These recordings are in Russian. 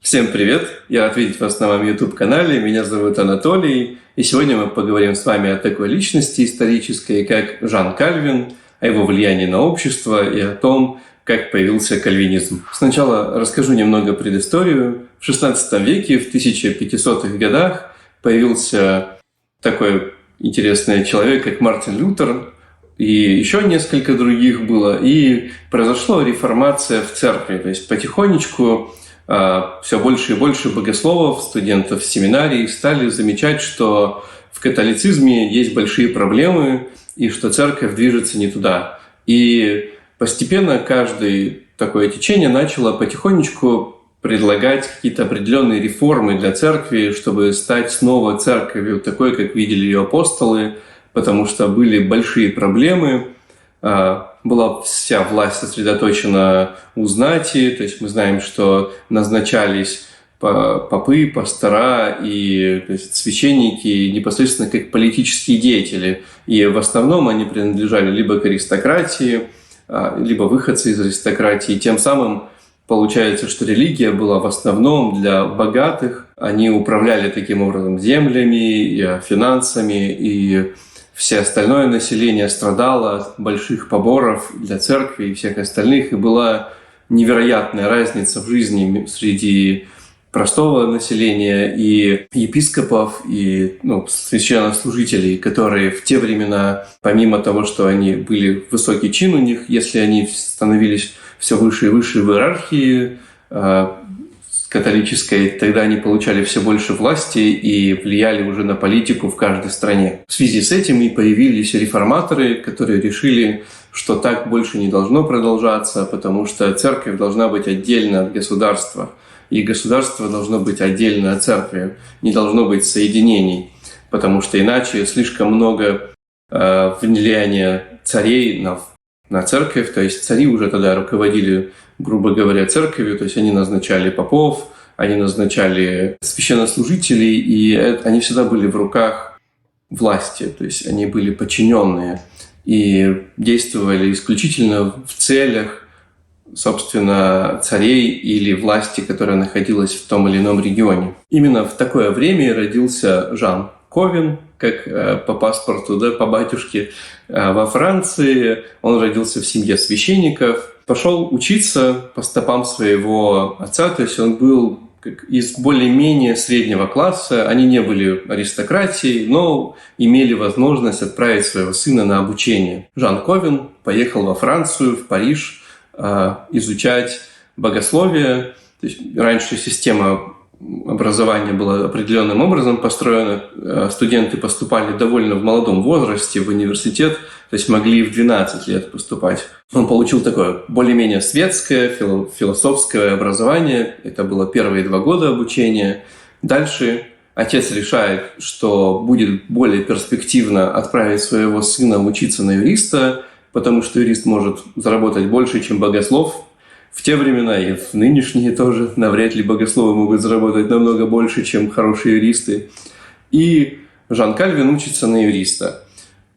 Всем привет! Я рад видеть вас на моем YouTube-канале. Меня зовут Анатолий. И сегодня мы поговорим с вами о такой личности исторической, как Жан Кальвин, о его влиянии на общество и о том, как появился кальвинизм. Сначала расскажу немного предысторию. В XVI веке, в 1500-х годах, появился такой интересный человек, как Мартин Лютер, и еще несколько других было. И произошла реформация в церкви. То есть потихонечку все больше и больше богословов, студентов семинарий стали замечать, что в католицизме есть большие проблемы и что церковь движется не туда. И постепенно каждое такое течение начало потихонечку предлагать какие-то определенные реформы для церкви, чтобы стать снова церковью такой, как видели ее апостолы, потому что были большие проблемы. Была вся власть сосредоточена у знати, то есть мы знаем, что назначались попы, пастора и то есть священники непосредственно как политические деятели. И в основном они принадлежали либо к аристократии, либо выходцы из аристократии. Тем самым получается, что религия была в основном для богатых. Они управляли таким образом землями, финансами, и все остальное население страдало от больших поборов для церкви и всех остальных, и была невероятная разница в жизни среди простого населения и епископов, и священнослужителей, которые в те времена, помимо того, что они были высокий чин у них, если они становились все выше и выше в иерархии католической, тогда они получали все больше власти и влияли уже на политику в каждой стране. В связи с этим и появились реформаторы, которые решили, что так больше не должно продолжаться, потому что церковь должна быть отдельно от государства, и государство должно быть отдельно от церкви, не должно быть соединений, потому что иначе слишком много влияния царей на церковь, то есть цари уже тогда руководили, грубо говоря, церковью, то есть они назначали попов, они назначали священнослужителей, и они всегда были в руках власти, то есть они были подчиненные и действовали исключительно в целях, собственно, царей или власти, которая находилась в том или ином регионе. Именно в такое время родился Жан Ковен, как по паспорту, да, по батюшке, во Франции. Он родился в семье священников, пошел учиться по стопам своего отца, то есть он был из более-менее среднего класса, они не были аристократией, но имели возможность отправить своего сына на обучение. Жан Ковен поехал во Францию, в Париж, изучать богословие. То есть раньше система образование было определенным образом построено. Студенты поступали довольно в молодом возрасте в университет, то есть могли в 12 лет поступать. Он получил такое более-менее светское, философское образование. Это было первые 2 года обучения. Дальше отец решает, что будет более перспективно отправить своего сына учиться на юриста, потому что юрист может заработать больше, чем богослов. В те времена и в нынешние тоже навряд ли богословы могут заработать намного больше, чем хорошие юристы. И Жан Кальвин учится на юриста.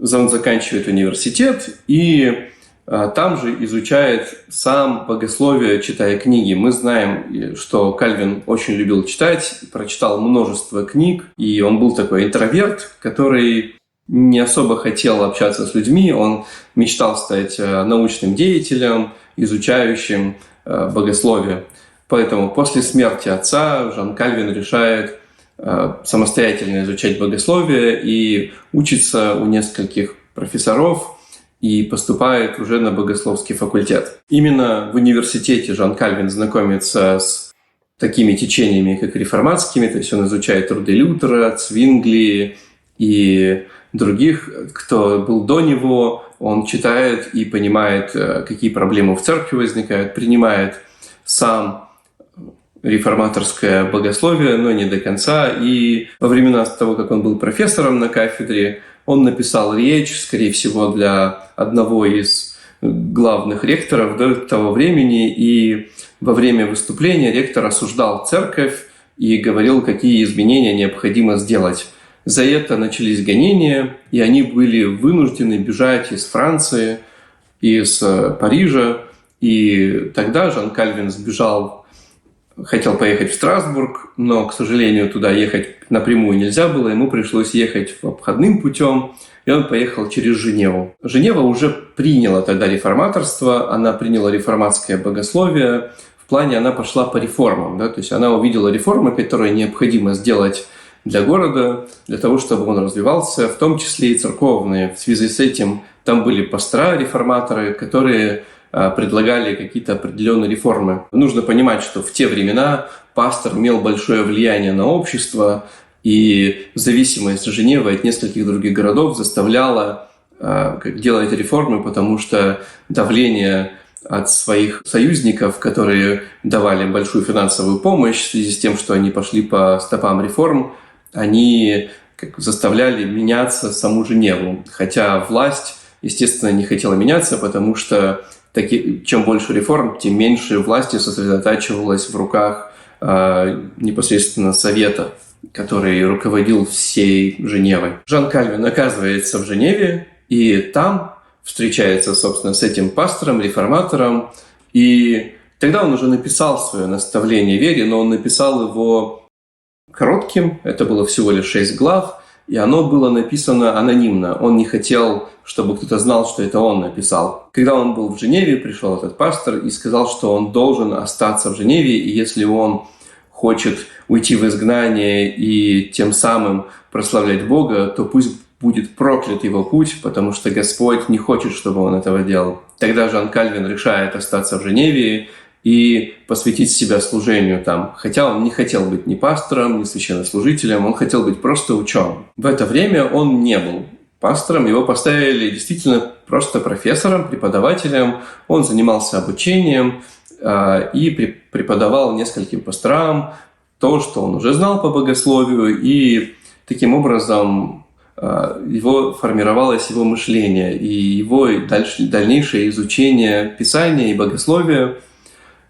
Он заканчивает университет и там же изучает сам богословие, читая книги. Мы знаем, что Кальвин очень любил читать, прочитал множество книг, и он был такой интроверт, который не особо хотел общаться с людьми. Он мечтал стать научным деятелем, изучающим богословие. Поэтому после смерти отца Жан Кальвин решает самостоятельно изучать богословие и учится у нескольких профессоров и поступает уже на богословский факультет. Именно в университете Жан Кальвин знакомится с такими течениями, как реформатскими, то есть он изучает труды Лютера, Цвингли и других, кто был до него. Он читает и понимает, какие проблемы в церкви возникают, принимает сам реформаторское богословие, но не до конца. И во времена того, как он был профессором на кафедре, он написал речь, скорее всего, для одного из главных ректоров того времени. И во время выступления ректор осуждал церковь и говорил, какие изменения необходимо сделать. За это начались гонения, и они были вынуждены бежать из Франции, из Парижа. И тогда Жан Кальвин сбежал хотел поехать в Страсбург, но, к сожалению, туда ехать напрямую нельзя было, ему пришлось ехать обходным путем, и он поехал через Женеву. Женева уже приняла тогда реформаторство, она приняла реформатское богословие, в плане она пошла по реформам, да, то есть она увидела реформы, которые необходимо сделать для города, для того, чтобы он развивался, в том числе и церковные. В связи с этим там были пастора, реформаторы, которые предлагали какие-то определенные реформы. Нужно понимать, что в те времена пастор имел большое влияние на общество, и зависимость Женевы от нескольких других городов заставляла делать реформы, потому что давление от своих союзников, которые давали большую финансовую помощь в связи с тем, что они пошли по стопам реформ, они заставляли меняться саму Женеву. Хотя власть, естественно, не хотела меняться, потому что чем больше реформ, тем меньше власти сосредотачивалось в руках непосредственно совета, который руководил всей Женевой. Жан Кальвин оказывается в Женеве, и там встречается, собственно, с этим пастором, реформатором, и тогда он уже написал свое наставление вере, но он написал его коротким, это было всего лишь 6 глав, и оно было написано анонимно. Он не хотел, чтобы кто-то знал, что это он написал. Когда он был в Женеве, пришел этот пастор и сказал, что он должен остаться в Женеве, и если он хочет уйти в изгнание и тем самым прославлять Бога, то пусть будет проклят его путь, потому что Господь не хочет, чтобы он этого делал. Тогда Жан Кальвин решает остаться в Женеве и посвятить себя служению там. Хотя он не хотел быть ни пастором, ни священнослужителем, он хотел быть просто ученым. В это время он не был пастором, его поставили действительно просто профессором, преподавателем. Он занимался обучением и преподавал нескольким пасторам то, что он уже знал по богословию, и таким образом формировалось его мышление и его дальнейшее изучение Писания и богословия.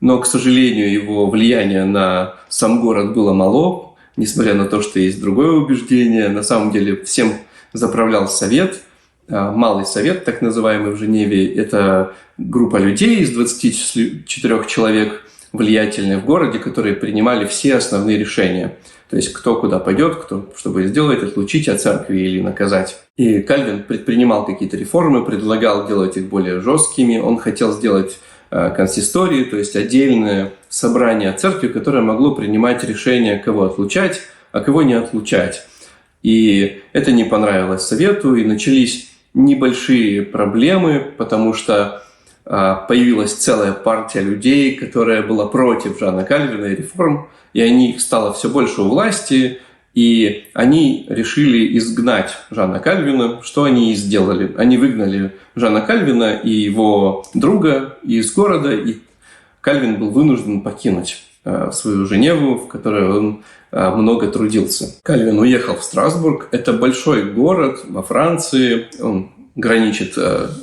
Но, к сожалению, его влияние на сам город было мало, несмотря на то, что есть другое убеждение. На самом деле всем заправлял совет, малый совет, так называемый в Женеве. Это группа людей из 24 человек, влиятельных в городе, которые принимали все основные решения. То есть кто куда пойдет, кто что будет сделать, отлучить от церкви или наказать. И Кальвин предпринимал какие-то реформы, предлагал делать их более жесткими. Он хотел сделать консистории, то есть отдельное собрание церкви, которое могло принимать решение, кого отлучать, а кого не отлучать. И это не понравилось совету, и начались небольшие проблемы, потому что появилась целая партия людей, которая была против Жана Кальвина и реформ, и их стало все больше у власти, и они решили изгнать Жана Кальвина. Что они и сделали? Они выгнали Жана Кальвина и его друга из города, и Кальвин был вынужден покинуть свою Женеву, в которой он много трудился. Кальвин уехал в Страсбург. Это большой город во Франции. Он граничит,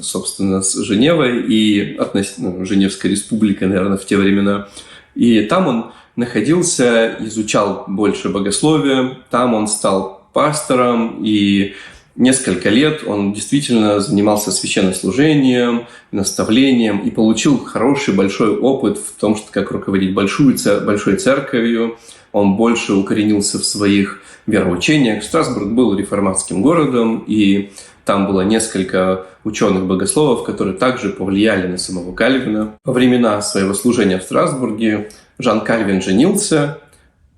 собственно, с Женевой и Женевской республикой, наверное, в те времена. И там он находился, изучал больше богословия, там он стал пастором, и несколько лет он действительно занимался священнослужением, наставлением и получил хороший большой опыт в том, что как руководить большой церковью. Он больше укоренился в своих вероучениях. Страсбург был реформатским городом, и там было несколько ученых-богословов, которые также повлияли на самого Кальвина. Во времена своего служения в Страсбурге Жан Кальвин женился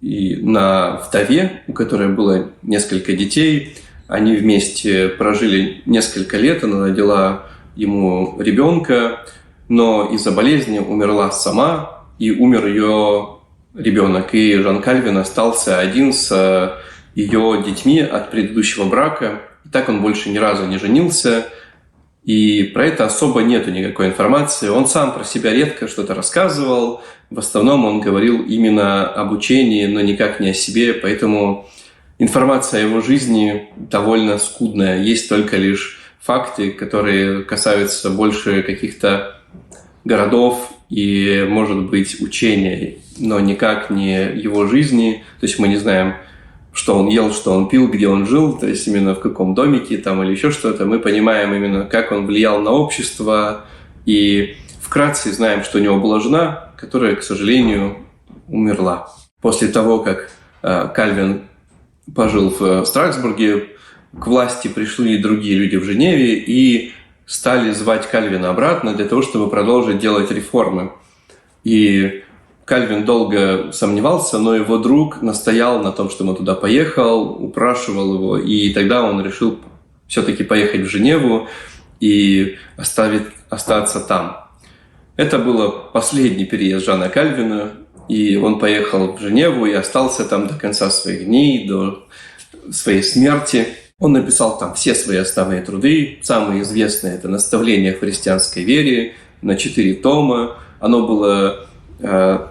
и на вдове, у которой было несколько детей. Они вместе прожили несколько лет, она родила ему ребенка, но из-за болезни умерла сама, и умер ее ребенок. И Жан Кальвин остался один с ее детьми от предыдущего брака. И так он больше ни разу не женился. И про это особо нету никакой информации. Он сам про себя редко что-то рассказывал. В основном он говорил именно об учении, но никак не о себе. Поэтому информация о его жизни довольно скудная. Есть только лишь факты, которые касаются больше каких-то городов и, может быть, учения, но никак не его жизни. То есть мы не знаем, что он ел, что он пил, где он жил, то есть именно в каком домике там или еще что-то. Мы понимаем именно, как он влиял на общество, и вкратце знаем, что у него была жена, которая, к сожалению, умерла. После того, как Кальвин пожил в Страсбурге, к власти пришли другие люди в Женеве и стали звать Кальвина обратно для того, чтобы продолжить делать реформы. И Кальвин долго сомневался, но его друг настоял на том, чтобы он туда поехал, упрашивал его, и тогда он решил все-таки поехать в Женеву и остаться там. Это был последний переезд Жана Кальвина, и он поехал в Женеву и остался там до конца своих дней, до своей смерти. Он написал там все свои основные труды. Самые известные – это «Наставление в христианской вере» на 4 тома. Оно было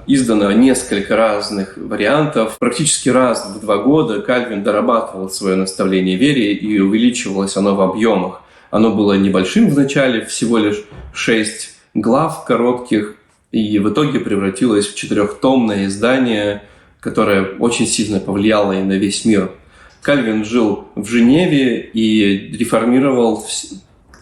издано несколько разных вариантов. Практически раз в 2 года Кальвин дорабатывал свое наставление в вере, и увеличивалось оно в объемах. Оно было небольшим вначале, всего лишь 6 глав коротких, и в итоге превратилось в 4-томное издание, которое очень сильно повлияло и на весь мир. Кальвин жил в Женеве и реформировал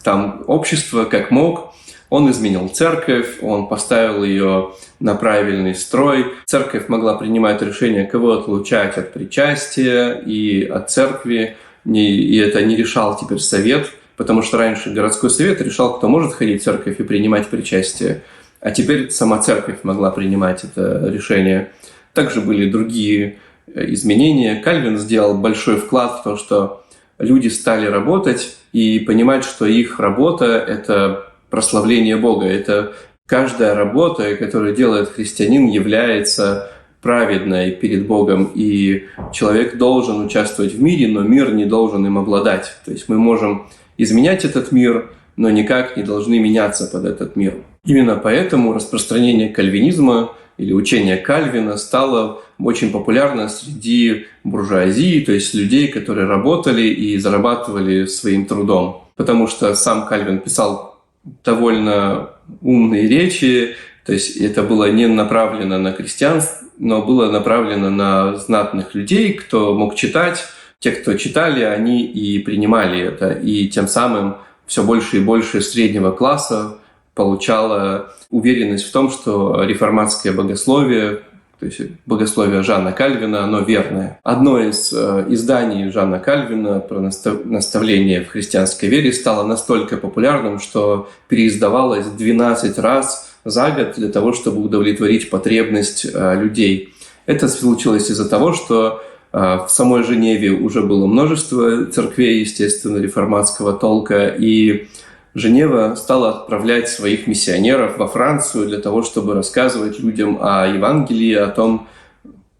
там общество как мог. Он изменил церковь, он поставил ее на правильный строй. Церковь могла принимать решение, кого отлучать от причастия и от церкви, и это не решал теперь совет, потому что раньше городской совет решал, кто может ходить в церковь и принимать причастие, а теперь сама церковь могла принимать это решение. Также были другие изменения. Кальвин сделал большой вклад в то, что люди стали работать и понимать, что их работа – это прославление Бога. Это каждая работа, которую делает христианин, является праведной перед Богом, и человек должен участвовать в мире, но мир не должен им обладать. То есть мы можем изменять этот мир, но никак не должны меняться под этот мир. Именно поэтому распространение кальвинизма или учение Кальвина стало очень популярно среди буржуазии, то есть людей, которые работали и зарабатывали своим трудом. Потому что сам Кальвин писал довольно умные речи, то есть это было не направлено на крестьян, но было направлено на знатных людей, кто мог читать. Те, кто читали, они и принимали это, и тем самым все больше и больше среднего класса получало уверенность в том, что реформатское богословие, то есть богословие Жана Кальвина, оно верное. Одно из изданий Жана Кальвина про наставление в христианской вере стало настолько популярным, что переиздавалось 12 раз за год для того, чтобы удовлетворить потребность людей. Это случилось из-за того, что в самой Женеве уже было множество церквей, естественно, реформатского толка, и Женева стала отправлять своих миссионеров во Францию для того, чтобы рассказывать людям о Евангелии, о том,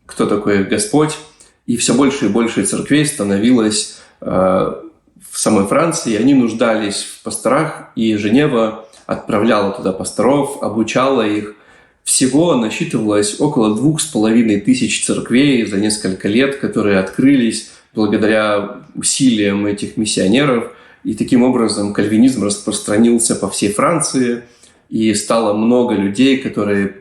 кто такой Господь. И все больше и больше церквей становилось в самой Франции, и они нуждались в пасторах, и Женева отправляла туда пасторов, обучала их. Всего насчитывалось около 2500 церквей за несколько лет, которые открылись благодаря усилиям этих миссионеров. И таким образом кальвинизм распространился по всей Франции, и стало много людей, которые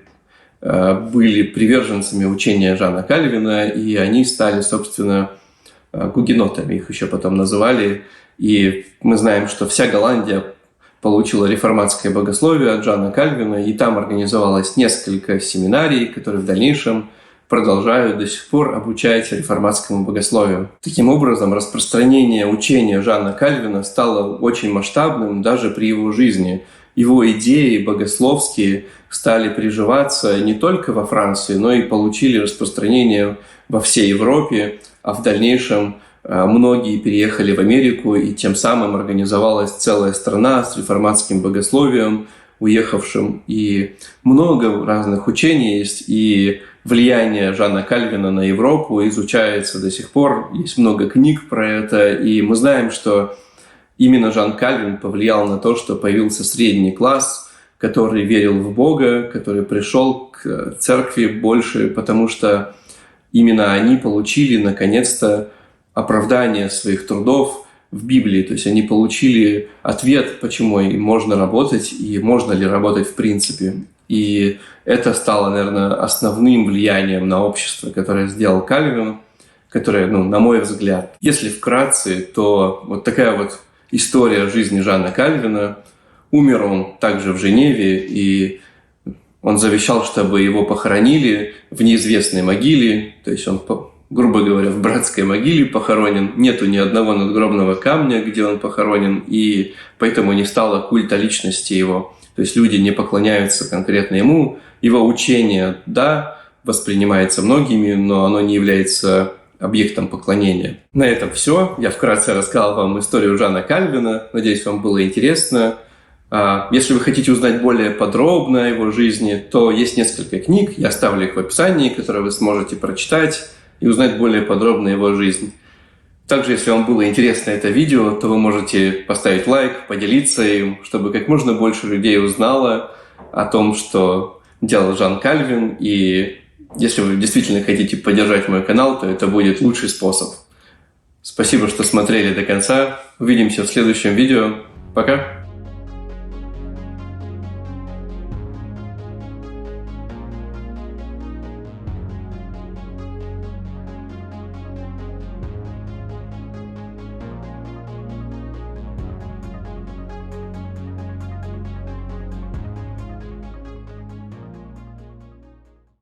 были приверженцами учения Жана Кальвина, и они стали, собственно, гугенотами, их еще потом называли. И мы знаем, что вся Голландия получила реформатское богословие от Жана Кальвина, и там организовалось несколько семинарий, которые в дальнейшем продолжают до сих пор обучать реформатскому богословию. Таким образом, распространение учения Жана Кальвина стало очень масштабным даже при его жизни. Его идеи богословские стали приживаться не только во Франции, но и получили распространение во всей Европе, а в дальнейшем многие переехали в Америку, и тем самым организовалась целая страна с реформатским богословием, уехавшим. И много разных учений есть, и влияние Жана Кальвина на Европу изучается до сих пор. Есть много книг про это, и мы знаем, что именно Жан Кальвин повлиял на то, что появился средний класс, который верил в Бога, который пришел к церкви больше, потому что именно они получили, наконец-то, оправдание своих трудов в Библии. То есть они получили ответ, почему им можно работать и можно ли работать в принципе. И это стало, наверное, основным влиянием на общество, которое сделал Кальвин, которое, на мой взгляд, если вкратце, то вот такая вот история жизни Жана Кальвина. Умер он также в Женеве, и Он завещал, чтобы его похоронили в неизвестной могиле, то есть он, грубо говоря, в братской могиле похоронен. Нету ни одного надгробного камня, где он похоронен, и поэтому не стало культа личности его. То есть люди не поклоняются конкретно ему. Его учение, да, воспринимается многими, но оно не является объектом поклонения. На этом все. Я вкратце рассказал вам историю Жана Кальвина. Надеюсь, вам было интересно. Если вы хотите узнать более подробно о его жизни, то есть несколько книг. Я оставлю их в описании, которые вы сможете прочитать и узнать более подробно его жизнь. Также, если вам было интересно это видео, то вы можете поставить лайк, поделиться им, чтобы как можно больше людей узнало о том, что делал Жан Кальвин. И если вы действительно хотите поддержать мой канал, то это будет лучший способ. Спасибо, что смотрели до конца. Увидимся в следующем видео. Пока!